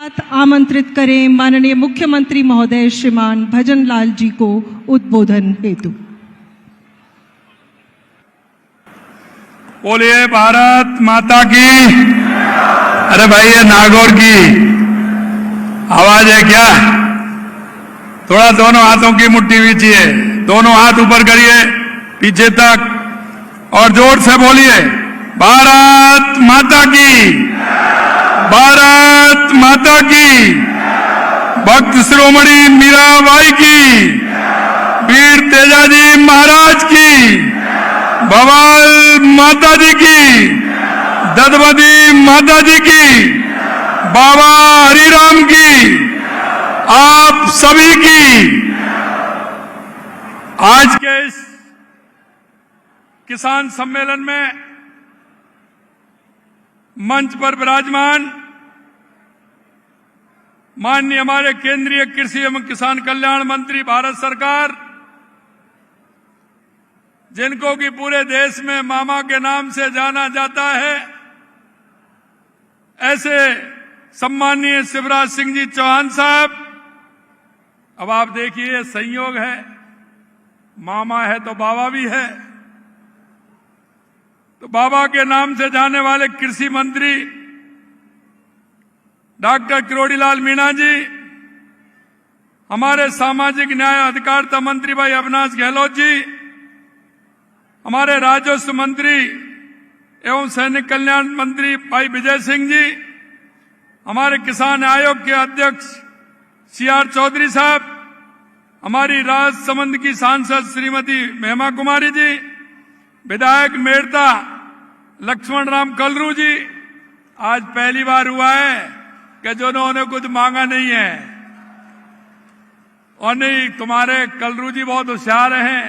आमंत्रित करें माननीय मुख्यमंत्री महोदय श्रीमान भजन लाल जी को उद्बोधन हेतु। बोलिए भारत माता की। अरे भाई ये नागौर की आवाज है क्या? थोड़ा दोनों हाथों की मुट्ठी नीचे, दोनों हाथ ऊपर करिए पीछे तक और जोर से बोलिए भारत माता की, भारत माता की, भक्त शिरोमणि मीराबाई की, वीर तेजाजी महाराज की, भवाल माता जी की, दधवती माता जी की, बाबा हरिराम की, आप सभी की। आज के इस किसान सम्मेलन में मंच पर विराजमान माननीय हमारे केंद्रीय कृषि एवं किसान कल्याण मंत्री भारत सरकार, जिनको कि पूरे देश में मामा के नाम से जाना जाता है, ऐसे सम्माननीय शिवराज सिंह जी चौहान साहब। अब आप देखिए संयोग है, मामा है तो बाबा भी है। तो बाबा के नाम से जाने वाले कृषि मंत्री डॉक्टर किरोड़ीलाल मीणा जी, हमारे सामाजिक न्याय अधिकारिता मंत्री भाई अविनाश गहलोत जी, हमारे राजस्व मंत्री एवं सैनिक कल्याण मंत्री भाई विजय सिंह जी, हमारे किसान आयोग के अध्यक्ष सीआर चौधरी साहब, हमारी राजसमंद की सांसद श्रीमती महिमा कुमारी जी, विधायक मेड़ता लक्ष्मण राम कलरू जी। आज पहली बार हुआ है कि जिन्होंने कुछ मांगा नहीं है, और नहीं, तुम्हारे कलरू जी बहुत होशियार हैं,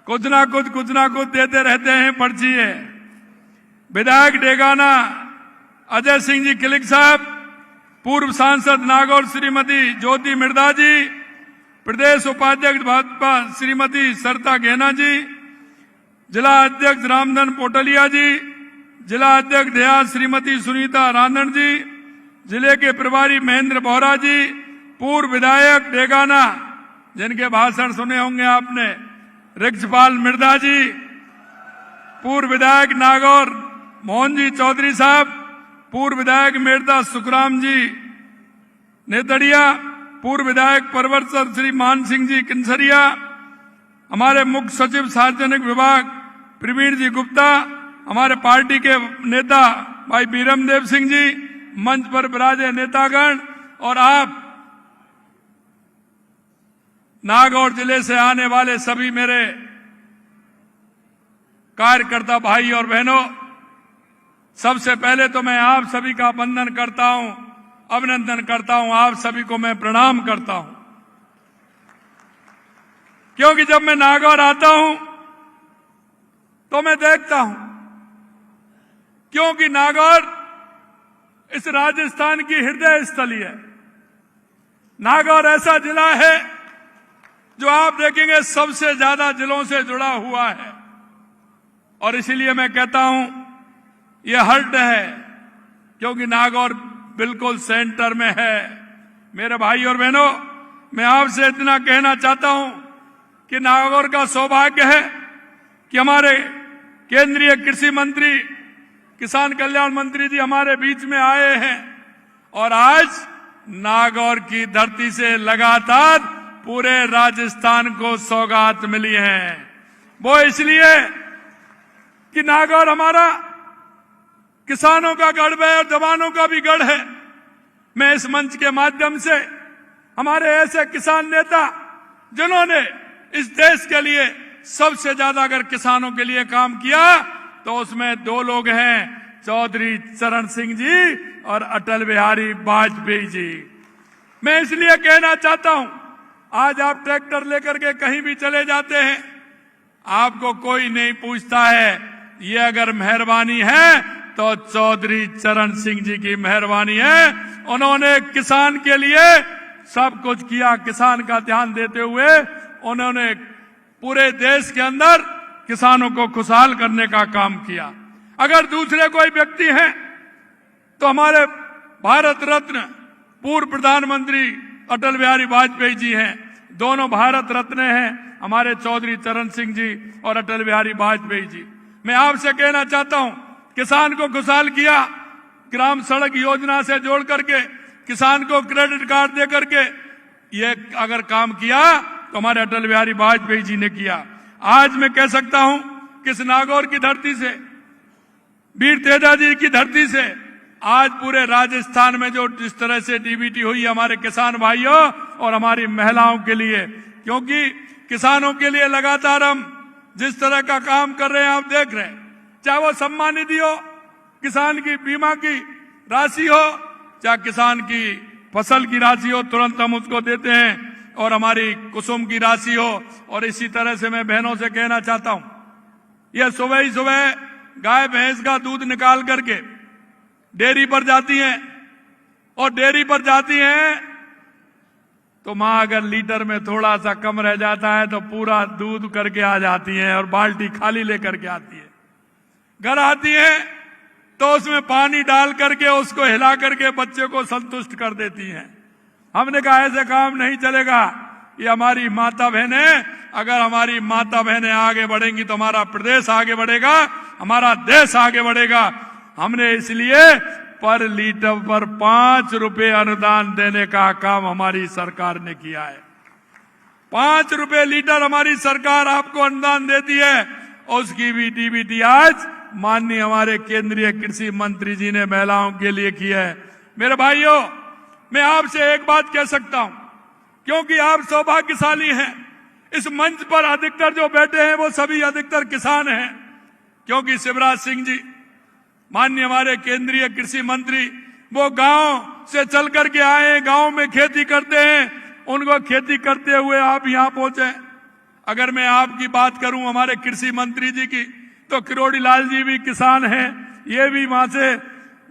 कुछ ना कुछ देते रहते हैं पर्ची है। विधायक डेगाना अजय सिंह जी किलिक साहब, पूर्व सांसद नागौर श्रीमती ज्योति मिर्दा जी, प्रदेश उपाध्यक्ष भाजपा श्रीमती सरिता गहना जी, जिला अध्यक्ष रामधन पोटलिया जी, जिला अध्यक्ष देहात श्रीमती सुनीता रांधन जी, जिले के प्रभारी महेंद्र बोहरा जी, पूर्व विधायक डेगाना जिनके भाषण सुने होंगे आपने, रिक्षपाल मिर्दा जी, पूर्व विधायक नागौर मोहन जी चौधरी साहब, पूर्व विधायक मेड़ता सुखराम जी नेतड़िया, पूर्व विधायक परवरसर श्री मान सिंह जी किंसरिया, हमारे मुख्य सचिव सार्वजनिक विभाग प्रवीण जी गुप्ता, हमारे पार्टी के नेता भाई बीरम देव सिंह जी, मंच पर विराजे नेतागण, और आप नागौर जिले से आने वाले सभी मेरे कार्यकर्ता भाई और बहनों, सबसे पहले तो मैं आप सभी का वंदन करता हूं, अभिनंदन करता हूं, आप सभी को मैं प्रणाम करता हूं। क्योंकि जब मैं नागौर आता हूं तो मैं देखता हूं, क्योंकि नागौर इस राजस्थान की हृदय स्थली है। नागौर ऐसा जिला है जो आप देखेंगे सबसे ज्यादा जिलों से जुड़ा हुआ है, और इसीलिए मैं कहता हूं यह हर्ट है, क्योंकि नागौर बिल्कुल सेंटर में है। मेरे भाई और बहनों, मैं आपसे इतना कहना चाहता हूं कि नागौर का सौभाग्य है कि हमारे केंद्रीय कृषि मंत्री, किसान कल्याण मंत्री जी हमारे बीच में आए हैं, और आज नागौर की धरती से लगातार पूरे राजस्थान को सौगात मिली है। वो इसलिए कि नागौर हमारा किसानों का गढ़ है और जवानों का भी गढ़ है। मैं इस मंच के माध्यम से हमारे ऐसे किसान नेता जिन्होंने इस देश के लिए सबसे ज्यादा अगर किसानों के लिए काम किया तो उसमें दो लोग हैं, चौधरी चरण सिंह जी और अटल बिहारी वाजपेयी जी। मैं इसलिए कहना चाहता हूं, आज आप ट्रैक्टर लेकर के कहीं भी चले जाते हैं, आपको कोई नहीं पूछता है, ये अगर मेहरबानी है तो चौधरी चरण सिंह जी की मेहरबानी है। उन्होंने किसान के लिए सब कुछ किया, किसान का ध्यान देते हुए उन्होंने पूरे देश के अंदर किसानों को खुशहाल करने का काम किया। अगर दूसरे कोई व्यक्ति हैं तो हमारे भारत रत्न पूर्व प्रधानमंत्री अटल बिहारी वाजपेयी जी हैं। दोनों भारत रत्न हैं, हमारे चौधरी चरण सिंह जी और अटल बिहारी वाजपेयी जी। मैं आपसे कहना चाहता हूं, किसान को खुशहाल किया, ग्राम सड़क योजना से जोड़ करके, किसान को क्रेडिट कार्ड दे करके, ये अगर काम किया तो हमारे अटल बिहारी वाजपेयी जी ने किया। आज मैं कह सकता हूं कि इस नागौर की धरती से, वीर तेजा जी की धरती से, आज पूरे राजस्थान में जो जिस तरह से डीबीटी हुई हमारे किसान भाइयों और हमारी महिलाओं के लिए, क्योंकि किसानों के लिए लगातार हम जिस तरह का काम कर रहे हैं आप देख रहे हैं, चाहे वो सम्मान निधि हो, किसान की बीमा की राशि हो, चाहे किसान की फसल की राशि हो, तुरंत हम उसको देते हैं, और हमारी कुसुम की राशि हो। और इसी तरह से मैं बहनों से कहना चाहता हूं, यह सुबह ही सुबह गाय भैंस का दूध निकाल करके डेयरी पर जाती हैं, और डेयरी पर जाती हैं तो मां अगर लीटर में थोड़ा सा कम रह जाता है तो पूरा दूध करके आ जाती हैं और बाल्टी खाली लेकर के आती है। घर आती हैं तो उसमें पानी डाल करके उसको हिला करके बच्चे को संतुष्ट कर देती हैं। हमने कहा ऐसे काम नहीं चलेगा। ये हमारी माता बहनें, अगर हमारी माता बहनें आगे बढ़ेंगी तो हमारा प्रदेश आगे बढ़ेगा, हमारा देश आगे बढ़ेगा। हमने इसलिए पर लीटर पर 5 रुपए अनुदान देने का काम हमारी सरकार ने किया है। 5 रुपए लीटर हमारी सरकार आपको अनुदान देती है। उसकी भी डीबीटी आज माननीय हमारे केंद्रीय कृषि मंत्री जी ने महिलाओं के लिए की है। मेरे भाइयों, मैं आपसे एक बात कह सकता हूं, क्योंकि आप सौभाग्यशाली हैं। इस मंच पर अधिकतर जो बैठे हैं वो सभी अधिकतर किसान हैं, क्योंकि शिवराज सिंह जी माननीय हमारे केंद्रीय कृषि मंत्री, वो गांव से चल करके आए, गांव में खेती करते हैं, उनको खेती करते हुए आप यहां पहुंचे। अगर मैं आपकी बात करूं हमारे कृषि मंत्री जी की, तो किरोड़ी लाल जी भी किसान हैं। ये भी वहां से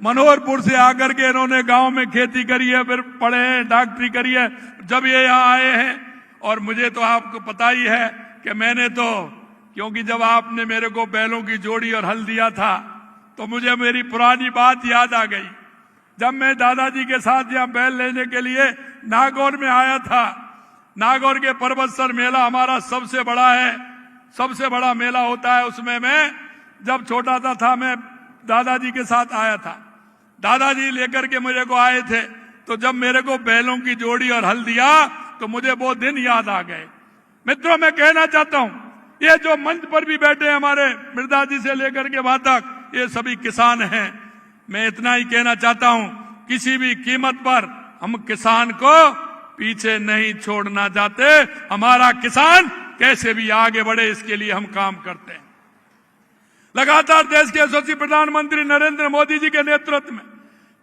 मनोहरपुर से आकर के इन्होंने गांव में खेती करी है, फिर पढ़े हैं, डॉक्टरी करी है, जब ये यहाँ आए हैं। और मुझे तो आपको पता ही है कि मैंने तो, क्योंकि जब आपने मेरे को बैलों की जोड़ी और हल दिया था तो मुझे मेरी पुरानी बात याद आ गई। जब मैं दादाजी के साथ यहाँ बैल लेने के लिए नागौर में आया था, नागौर के पर्वतसर मेला हमारा सबसे बड़ा है, सबसे बड़ा मेला होता है। उसमें मैं जब छोटा था मैं दादाजी के साथ आया था। दादाजी लेकर के मुझे को आए थे, तो जब मेरे को बैलों की जोड़ी और हल दिया तो मुझे वो दिन याद आ गए। मित्रों, मैं कहना चाहता हूं, ये जो मंच पर भी बैठे हैं हमारे मृदा जी से लेकर के वहां तक, ये सभी किसान हैं। मैं इतना ही कहना चाहता हूं, किसी भी कीमत पर हम किसान को पीछे नहीं छोड़ना चाहते। हमारा किसान कैसे भी आगे बढ़े, इसके लिए हम काम करते हैं। लगातार देश के यशस्वी प्रधानमंत्री नरेंद्र मोदी जी के नेतृत्व में,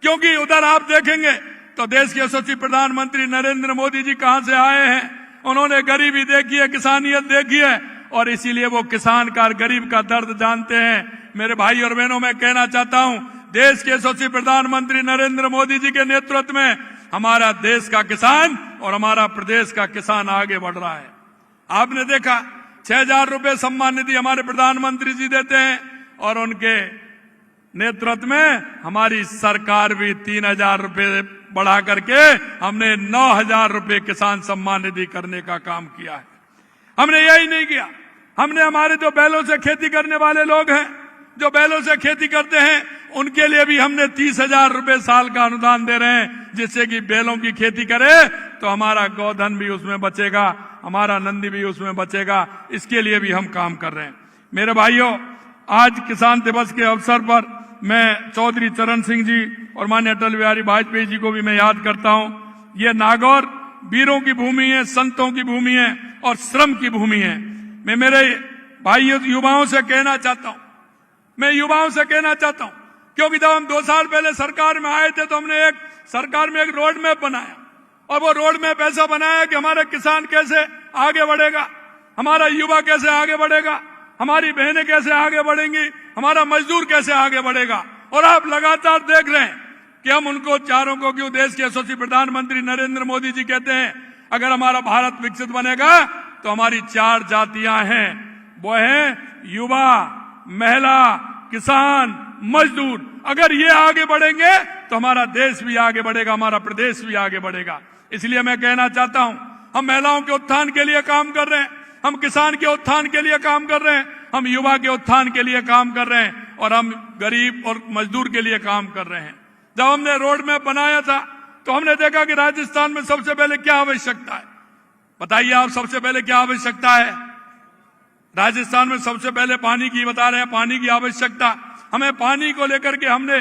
क्योंकि उधर आप देखेंगे तो देश के यशस्वी प्रधानमंत्री नरेंद्र मोदी जी कहां से आए हैं, उन्होंने गरीबी देखी है, किसानियत देखी है, और इसीलिए वो किसान का, गरीब का दर्द जानते हैं। मेरे भाई और बहनों, मैं कहना चाहता हूं, देश के यशस्वी प्रधानमंत्री नरेंद्र मोदी जी के नेतृत्व में हमारा देश का किसान और हमारा प्रदेश का किसान आगे बढ़ रहा है। आपने देखा 6,000 रुपए सम्मान निधि हमारे प्रधानमंत्री जी देते हैं, और उनके नेतृत्व में हमारी सरकार भी 3,000 रुपए बढ़ा करके हमने 9,000 रुपए किसान सम्मान निधि करने का काम किया है। हमने यही नहीं किया, हमने हमारे जो बैलों से खेती करने वाले लोग हैं, जो बैलों से खेती करते हैं, उनके लिए भी हमने 30,000 रुपए साल का अनुदान दे रहे हैं, जिससे कि बैलों की खेती करे तो हमारा गोधन भी उसमें बचेगा, हमारा नंदी भी उसमें बचेगा। इसके लिए भी हम काम कर रहे हैं। मेरे भाइयों, आज किसान दिवस के अवसर पर मैं चौधरी चरण सिंह जी और माननीय अटल बिहारी वाजपेयी जी को भी मैं याद करता हूं। ये नागौर वीरों की भूमि है, संतों की भूमि है और श्रम की भूमि है। मैं मेरे भाइयों युवाओं से कहना चाहता हूं, मैं युवाओं से कहना चाहता हूं, क्योंकि जब हम 2 साल पहले सरकार में आए थे तो हमने सरकार में एक रोड मैप बनाया, और वो रोड मैप ऐसा बनाया कि हमारा किसान कैसे आगे बढ़ेगा, हमारा युवा कैसे आगे बढ़ेगा, हमारी बहनें कैसे आगे बढ़ेंगी, हमारा मजदूर कैसे आगे बढ़ेगा। और आप लगातार देख रहे हैं कि हम उनको चारों को, क्यों देश के यशस्वी प्रधानमंत्री नरेंद्र मोदी जी कहते हैं, अगर हमारा भारत विकसित बनेगा तो हमारी 4 जातियां हैं, वो है युवा, महिला, किसान, मजदूर। अगर ये आगे बढ़ेंगे तो हमारा देश भी आगे बढ़ेगा, हमारा प्रदेश भी आगे बढ़ेगा। इसलिए मैं कहना चाहता हूं, हम महिलाओं के उत्थान के लिए काम कर रहे हैं, हम किसान के उत्थान के लिए काम कर रहे हैं, हम युवा के उत्थान के लिए काम कर रहे हैं और हम गरीब और मजदूर के लिए काम कर रहे हैं। जब हमने रोड मैप बनाया था तो हमने देखा कि राजस्थान में सबसे पहले क्या आवश्यकता है। बताइए आप, सबसे पहले क्या आवश्यकता है? राजस्थान में सबसे पहले पानी की बता रहे हैं, पानी की आवश्यकता। हमें पानी को लेकर के हमने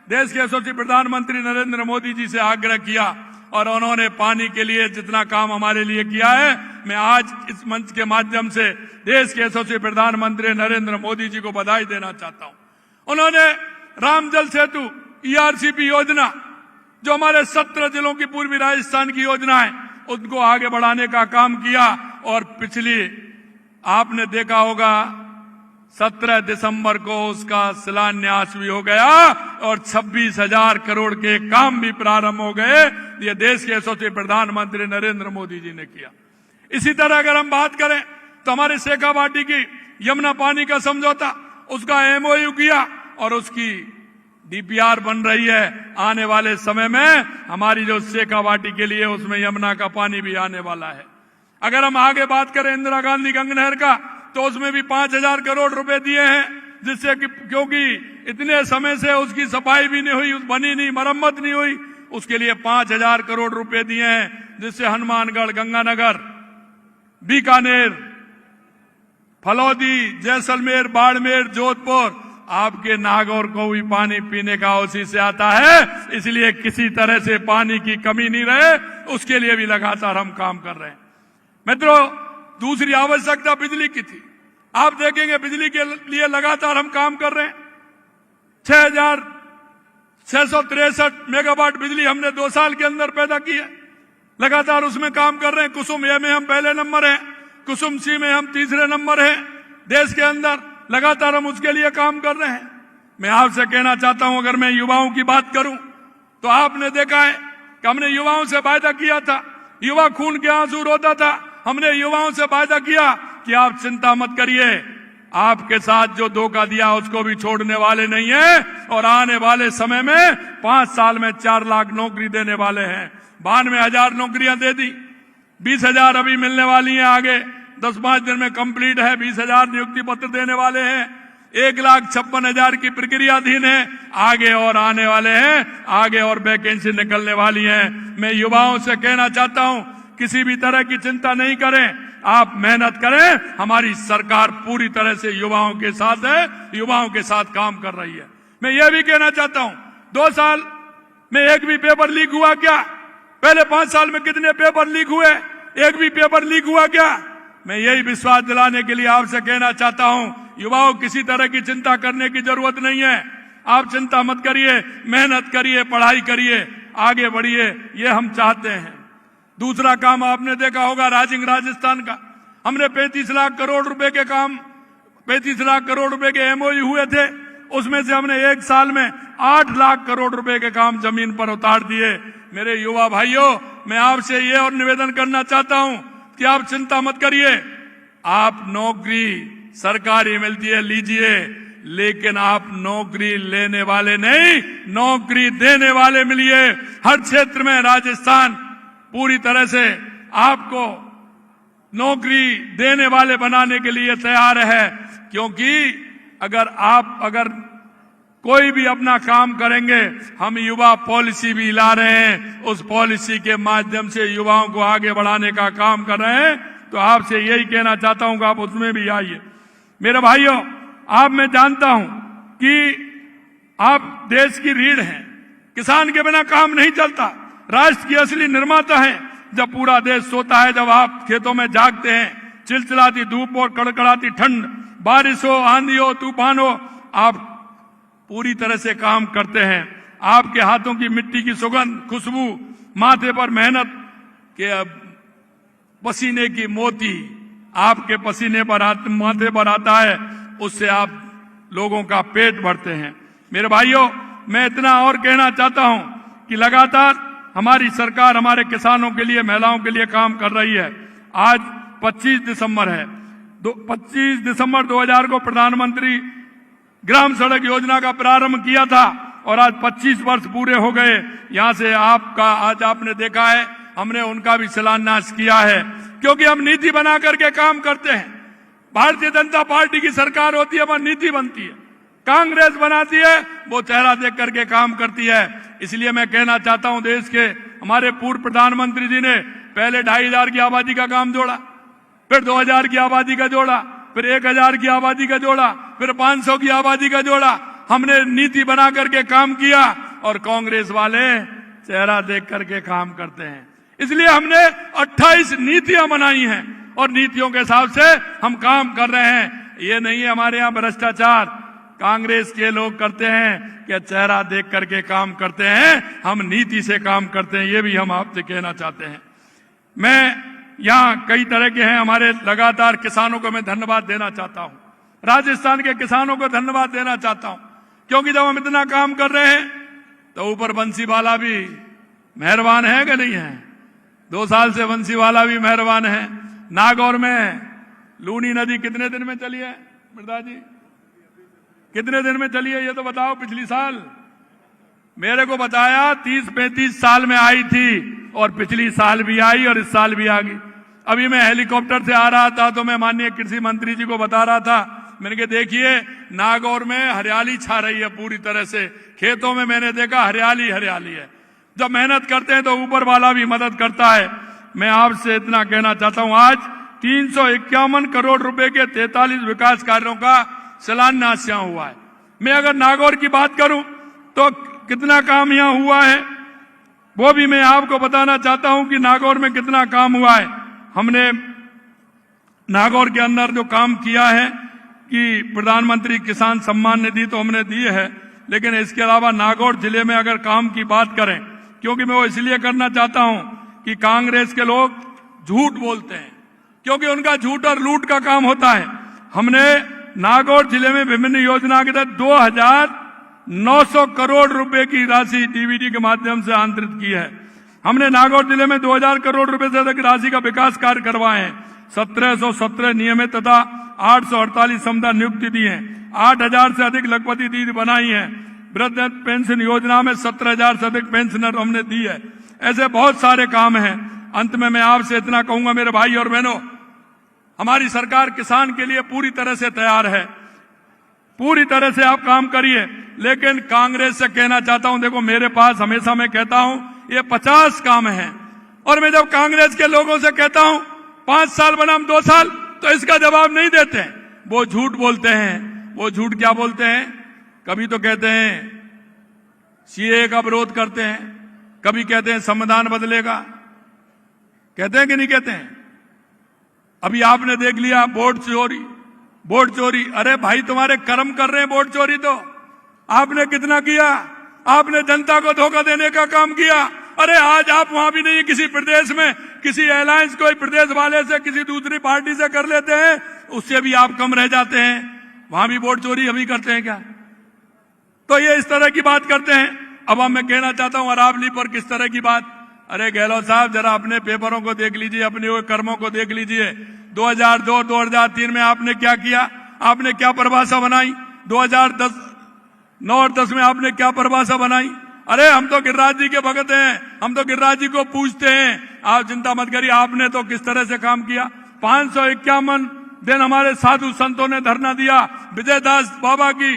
देश के यशस्वी प्रधानमंत्री नरेंद्र मोदी जी से आग्रह किया और उन्होंने पानी के लिए जितना काम हमारे लिए किया है, मैं आज इस मंच के माध्यम से देश के यशस्वी प्रधानमंत्री नरेंद्र मोदी जी को बधाई देना चाहता हूं। उन्होंने राम जल सेतु ERCP योजना, जो हमारे 17 जिलों की पूर्वी राजस्थान की योजना है, उनको आगे बढ़ाने का काम किया और पिछली आपने देखा होगा 17 दिसंबर को उसका शिलान्यास भी हो गया और 26,000 करोड़ के काम भी प्रारंभ हो गए। ये देश के यशस्वी प्रधानमंत्री नरेंद्र मोदी जी ने किया। इसी तरह अगर हम बात करें तो हमारे शेखावाटी की यमुना पानी का समझौता, उसका MOU किया और उसकी DPR बन रही है। आने वाले समय में हमारी जो शेखावाटी के लिए उसमें यमुना का पानी भी आने वाला है। अगर हम आगे बात करें इंदिरा गांधी गंगा नहर का, तो उसमें भी 5,000 करोड़ रुपए दिए हैं, जिससे कि क्योंकि इतने समय से उसकी सफाई भी नहीं हुई, बनी नहीं, मरम्मत नहीं हुई, उसके लिए 5,000 करोड़ रुपए दिए हैं, जिससे हनुमानगढ़, गंगानगर, बीकानेर, फलौदी, जैसलमेर, बाड़मेर, जोधपुर, आपके नागौर को भी पानी पीने का उसी से आता है। इसलिए किसी तरह से पानी की कमी नहीं रहे, उसके लिए भी लगातार हम काम कर रहे हैं। मित्रों, दूसरी आवश्यकता बिजली की थी। आप देखेंगे बिजली के लिए लगातार हम काम कर रहे हैं। 6,663 मेगावाट बिजली हमने 2 साल के अंदर पैदा की है। लगातार उसमें काम कर रहे हैं। कुसुम ए में हम पहले नंबर हैं, कुसुम सी में हम तीसरे नंबर हैं देश के अंदर। लगातार हम उसके लिए काम कर रहे हैं। मैं आपसे कहना चाहता हूं, अगर मैं युवाओं की बात करूं तो आपने देखा है कि हमने युवाओं से वायदा किया था, युवा खून के आंसू रोता था, हमने युवाओं से वायदा किया कि आप चिंता मत करिए, आपके साथ जो धोखा दिया उसको भी छोड़ने वाले नहीं है और आने वाले समय में 5 साल में 4 लाख नौकरी देने वाले हैं। 92,000 नौकरियां दे दी, 20,000 अभी मिलने वाली हैं, आगे 10-5 दिन में कंप्लीट है, 20,000 नियुक्ति पत्र देने वाले हैं, 1,56,000 की प्रक्रियाधीन है, आगे और आने वाले हैं, आगे और वैकेंसी निकलने वाली है। मैं युवाओं से कहना चाहता हूं, किसी भी तरह की चिंता नहीं करें, आप मेहनत करें। हमारी सरकार पूरी तरह से युवाओं के साथ है, युवाओं के साथ काम कर रही है। मैं यह भी कहना चाहता हूं, 2 साल में एक भी पेपर लीक हुआ क्या? पहले 5 साल में कितने पेपर लीक हुए? एक भी पेपर लीक हुआ क्या? मैं यही विश्वास दिलाने के लिए आपसे कहना चाहता हूं, युवाओं, किसी तरह की चिंता करने की जरूरत नहीं है। आप चिंता मत करिए, मेहनत करिए, पढ़ाई करिए, आगे बढ़िए, ये हम चाहते हैं। दूसरा काम आपने देखा होगा राइजिंग राजस्थान का, हमने 35 लाख करोड़ रुपए के काम, 35 लाख करोड़ रुपए के MOU हुए थे, उसमें से हमने 1 साल में 8 लाख करोड़ रुपए के काम जमीन पर उतार दिए। मेरे युवा भाइयों, मैं आपसे ये और निवेदन करना चाहता हूं कि आप चिंता मत करिए, आप नौकरी सरकारी मिलती है लीजिए, लेकिन आप नौकरी लेने वाले नहीं, नौकरी देने वाले मिलिए। हर क्षेत्र में राजस्थान पूरी तरह से आपको नौकरी देने वाले बनाने के लिए तैयार है, क्योंकि अगर कोई भी अपना काम करेंगे, हम युवा पॉलिसी भी ला रहे हैं, उस पॉलिसी के माध्यम से युवाओं को आगे बढ़ाने का काम कर रहे हैं। तो आपसे यही कहना चाहता हूं कि आप उसमें भी आइए। मेरे भाइयों, आप, मैं जानता हूं कि आप देश की रीढ़ हैं, किसान के बिना काम नहीं चलता, राष्ट्र की असली निर्माता हैं। जब पूरा देश सोता है, जब आप खेतों में जागते हैं, चिलचिलाती धूप और कड़कड़ाती ठंड, बारिश हो, आंधी हो, तूफान हो, आप पूरी तरह से काम करते हैं। आपके हाथों की मिट्टी की सुगंध, खुशबू, माथे पर मेहनत के पसीने की मोती आपके पसीने पर माथे पर आता है, उससे आप लोगों का पेट भरते हैं। मेरे भाइयों, मैं इतना और कहना चाहता हूं कि लगातार हमारी सरकार हमारे किसानों के लिए, महिलाओं के लिए काम कर रही है। आज 25 दिसंबर है, 25 दिसंबर 2000 को प्रधानमंत्री ग्राम सड़क योजना का प्रारंभ किया था और आज 25 वर्ष पूरे हो गए। यहां से आपका आज आपने देखा है, हमने उनका भी शिलान्यास किया है, क्योंकि हम नीति बना करके काम करते हैं। भारतीय जनता पार्टी की सरकार होती है, वह नीति बनती है। कांग्रेस बनाती है, वो चेहरा देख करके काम करती है। इसलिए मैं कहना चाहता हूं, देश के हमारे पूर्व प्रधानमंत्री जी ने पहले 2,500 की आबादी का काम जोड़ा, फिर 2,000 की आबादी का जोड़ा, फिर 1,000 की आबादी का जोड़ा, फिर 500 की आबादी का जोड़ा। हमने नीति बना करके काम किया और कांग्रेस वाले चेहरा देख करके काम करते हैं। इसलिए हमने 28 नीतियां बनाई हैं और नीतियों के हिसाब से हम काम कर रहे हैं। ये नहीं है हमारे यहां भ्रष्टाचार, कांग्रेस के लोग करते हैं कि चेहरा देख करके काम करते हैं, हम नीति से काम करते हैं। ये भी हम आपसे कहना चाहते हैं। मैं यहां कई तरह के हैं, हमारे लगातार किसानों को मैं धन्यवाद देना चाहता हूं, राजस्थान के किसानों को धन्यवाद देना चाहता हूं, क्योंकि जब हम इतना काम कर रहे हैं तो ऊपर बंसीवाला भी मेहरबान है कि नहीं है। 2 साल से बंसीवाला भी मेहरबान है। नागौर में लूनी नदी कितने दिन में चली है मिर्जा जी, कितने दिन में चली है ये तो बताओ। पिछली साल मेरे को बताया 30-35 साल में आई थी और पिछली साल भी आई और इस साल भी आ गई। अभी मैं हेलीकॉप्टर से आ रहा था तो मैं माननीय कृषि मंत्री जी को बता रहा था, मैंने कहा देखिए नागौर में हरियाली छा रही है पूरी तरह से, खेतों में मैंने देखा हरियाली हरियाली है। जब मेहनत करते हैं तो ऊपर वाला भी मदद करता है। मैं आपसे इतना कहना चाहता हूं, आज 351 करोड़ रुपए के 43 विकास कार्यों का शिलान्यास यहां हुआ है। मैं अगर नागौर की बात करूं तो कितना काम यहां हुआ है वो भी मैं आपको बताना चाहता हूं कि नागौर में कितना काम हुआ है। हमने नागौर के अंदर जो काम किया है कि प्रधानमंत्री किसान सम्मान निधि तो हमने दी है, लेकिन इसके अलावा नागौर जिले में अगर काम की बात करें, क्योंकि मैं वो इसलिए करना चाहता हूं कि कांग्रेस के लोग झूठ बोलते हैं, क्योंकि उनका झूठ और लूट का काम होता है। हमने नागौर जिले में विभिन्न योजना के तहत 2,900 करोड़ रुपए की राशि डीबीटी के माध्यम से आंतरित की है। हमने नागौर जिले में 2,000 करोड़ रुपए से अधिक राशि का विकास कार्य करवाए हैं। 1,717 नियमित तथा 848 समता नियुक्ति दी है। 8,000 से अधिक लखपति दीदी बनाई है। वृद्ध पेंशन योजना में 17,000 से अधिक पेंशनर हमने दी है। ऐसे बहुत सारे काम हैं। अंत में मैं आपसे इतना कहूंगा मेरे भाई और बहनों, हमारी सरकार किसान के लिए पूरी तरह से तैयार है, पूरी तरह से आप काम करिए। लेकिन कांग्रेस से कहना चाहता हूं, देखो मेरे पास हमेशा मैं कहता हूं ये 50 काम हैं, और मैं जब कांग्रेस के लोगों से कहता हूं 5 साल बनाम 2 साल, तो इसका जवाब नहीं देते हैं, वो झूठ बोलते हैं। वो झूठ क्या बोलते हैं? कभी तो कहते हैं सीए का विरोध करते हैं, कभी कहते हैं संविधान बदलेगा, कहते हैं कि नहीं कहते हैं? अभी आपने देख लिया वोट चोरी। अरे भाई तुम्हारे कर्म कर रहे हैं वोट चोरी, तो आपने कितना किया? आपने जनता को धोखा देने का काम किया। अरे आज आप वहां भी नहीं, किसी प्रदेश में किसी अलायंस कोई प्रदेश वाले से किसी दूसरी पार्टी से कर लेते हैं, उससे भी आप कम रह जाते हैं, वहां भी वोट चोरी अभी करते हैं क्या? तो ये इस तरह की बात करते हैं। अब मैं कहना चाहता हूं अरावली पर किस तरह की बात। अरे गहलोत साहब जरा अपने पेपरों को देख लीजिए, अपने हुए कर्मों को देख लीजिए। 2002-2003 में आपने क्या किया? आपने क्या परिभाषा बनाई? 2009 और 10 में आपने क्या परिभाषा बनाई? अरे हम तो गिरिराज जी के भगत हैं, हम तो गिरिराज जी को पूछते हैं, आप चिंता मत करिए। आपने तो किस तरह से काम किया? 551 दिन हमारे साधु संतों ने धरना दिया। विजयदास बाबा की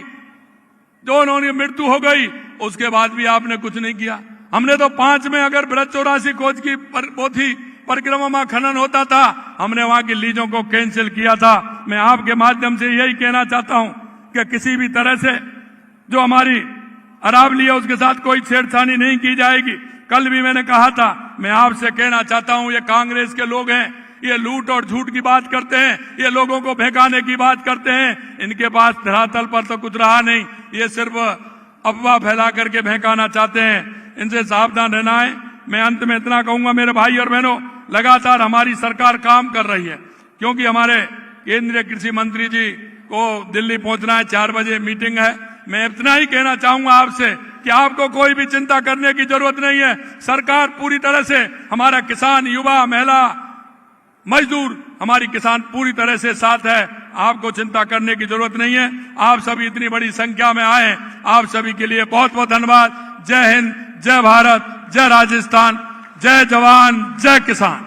जो उन्होंने मृत्यु हो गई, उसके बाद भी आपने कुछ नहीं किया। हमने तो 5 में अगर बृहद 84 खोज की पोथी परिक्रमा खनन होता था, हमने वहां की लीजों को कैंसिल किया था। मैं आपके माध्यम से यही कहना चाहता हूं कि किसी भी तरह से जो हमारी अरावली है उसके साथ कोई छेड़छाड़ी नहीं की जाएगी। कल भी मैंने कहा था, मैं आपसे कहना चाहता हूं ये कांग्रेस के लोग हैं, ये लूट और झूठ की बात करते हैं, ये लोगों को भड़काने की बात करते हैं। इनके पास धरातल पर तो कुछ रहा नहीं, ये सिर्फ अफवाह फैला करके भड़काना चाहते हैं। इनसे सावधान रहना है। मैं अंत में इतना कहूंगा मेरे भाई और बहनों, लगातार हमारी सरकार काम कर रही है, क्योंकि हमारे केंद्रीय कृषि मंत्री जी को दिल्ली पहुंचना है, 4 बजे मीटिंग है। मैं इतना ही कहना चाहूंगा आपसे कि आपको कोई भी चिंता करने की जरूरत नहीं है। सरकार पूरी तरह से हमारा किसान, युवा, महिला, मजदूर, हमारी किसान पूरी तरह से साथ है। आपको चिंता करने की जरूरत नहीं है। आप सभी इतनी बड़ी संख्या में आए, आप सभी के लिए बहुत बहुत धन्यवाद। जय हिंद, जय भारत, जय राजस्थान, जय जवान, जय किसान।